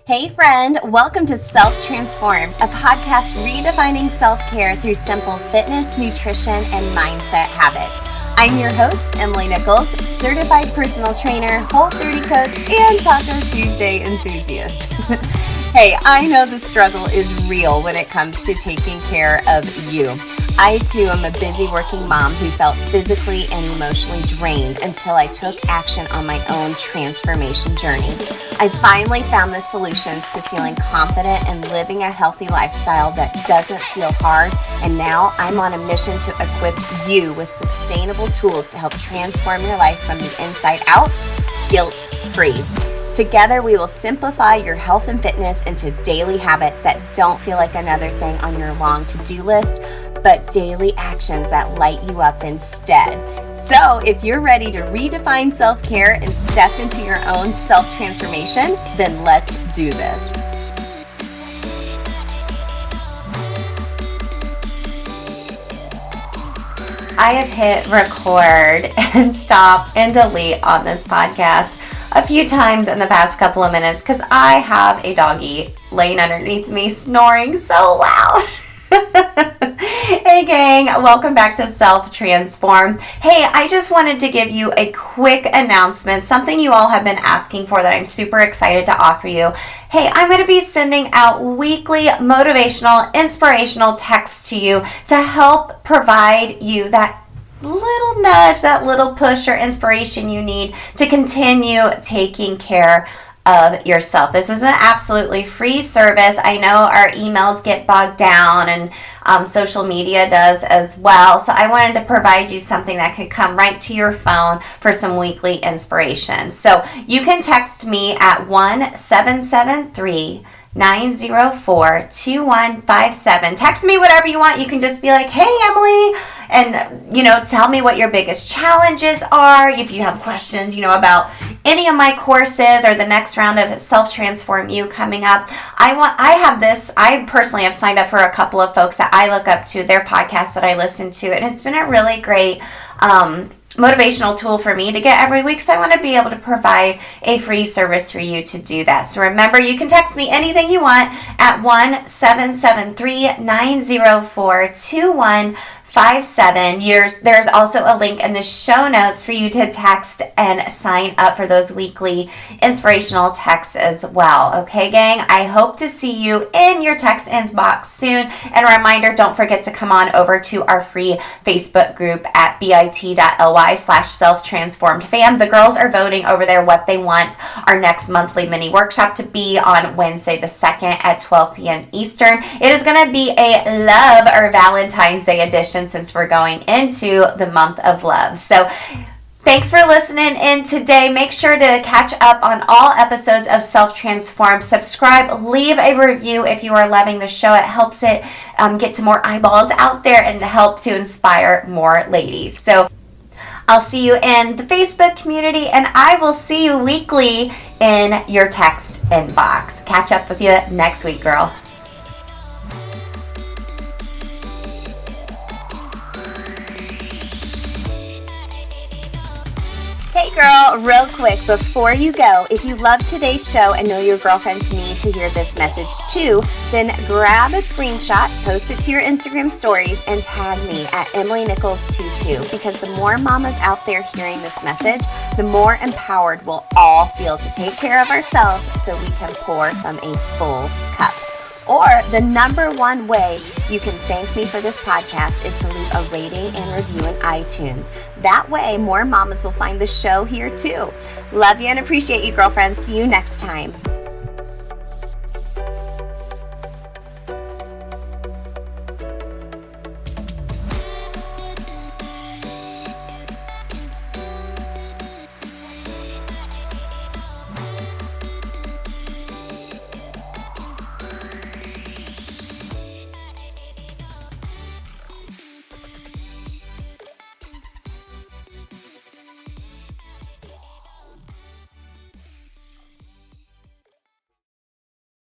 Hey friend, welcome to Self-Transformed, a podcast redefining self-care through simple fitness, nutrition, and mindset habits. I'm your host, Emily Nichols, certified personal trainer, Whole30 coach, and Taco Tuesday enthusiast. Hey, I know the struggle is real when it comes to taking care of you. I too am a busy working mom who felt physically and emotionally drained until I took action on my own transformation journey. I finally found the solutions to feeling confident and living a healthy lifestyle that doesn't feel hard, and now I'm on a mission to equip you with sustainable tools to help transform your life from the inside out, guilt-free. Together, we will simplify your health and fitness into daily habits that don't feel like another thing on your long to-do list, but daily actions that light you up instead. So if you're ready to redefine self-care and step into your own self-transformation, then let's do this. I have hit record and stop and delete on this podcast a few times in the past couple of minutes because I have a doggy laying underneath me snoring so loud. Hey gang, welcome back to Self-Transform. Hey, I just wanted to give you a quick announcement, something you all have been asking for that I'm super excited to offer you. Hey, I'm going to be sending out weekly motivational, inspirational texts to you to help provide you that little nudge, that little push or inspiration you need to continue taking care of yourself. This is an absolutely free service. I know our emails get bogged down and social media does as well. So I wanted to provide you something that could come right to your phone for some weekly inspiration. So you can text me at 1-773-904-2157. Text me whatever you want. You can just be like, hey, Emily, and, tell me what your biggest challenges are. If you have questions, about any of my courses or the next round of Self-Transform You coming up. I personally have signed up for a couple of folks that I look up to, their podcasts that I listen to, and it's been a really great motivational tool for me to get every week, so I want to be able to provide a free service for you to do that. So remember, you can text me anything you want at 1-773-904-2157. There's also a link in the show notes for you to text and sign up for those weekly inspirational texts as well. Okay, gang? I hope to see you in your text inbox soon. And a reminder, don't forget to come on over to our free Facebook group at bit.ly/self-transformed-fam. The girls are voting over there what they want our next monthly mini workshop to be on Wednesday the 2nd at 12 p.m. Eastern. It is going to be a love or Valentine's Day edition since we're going into the month of love. So thanks for listening in today. Make sure to catch up on all episodes of Self-Transform. Subscribe, leave a review if you are loving the show. It helps it get to more eyeballs out there and help to inspire more ladies. So I'll see you in the Facebook community, and I will see you weekly in your text inbox. Catch up with you next week, girl. Hey girl, real quick, before you go, if you love today's show and know your girlfriends need to hear this message too, then grab a screenshot, post it to your Instagram stories, and tag me at EmilyNichols22, because the more mamas out there hearing this message, the more empowered we'll all feel to take care of ourselves so we can pour from a full cup. Or the number one way you can thank me for this podcast is to leave a rating and review in iTunes. That way, more mamas will find the show here too. Love you and appreciate you, girlfriends. See you next time.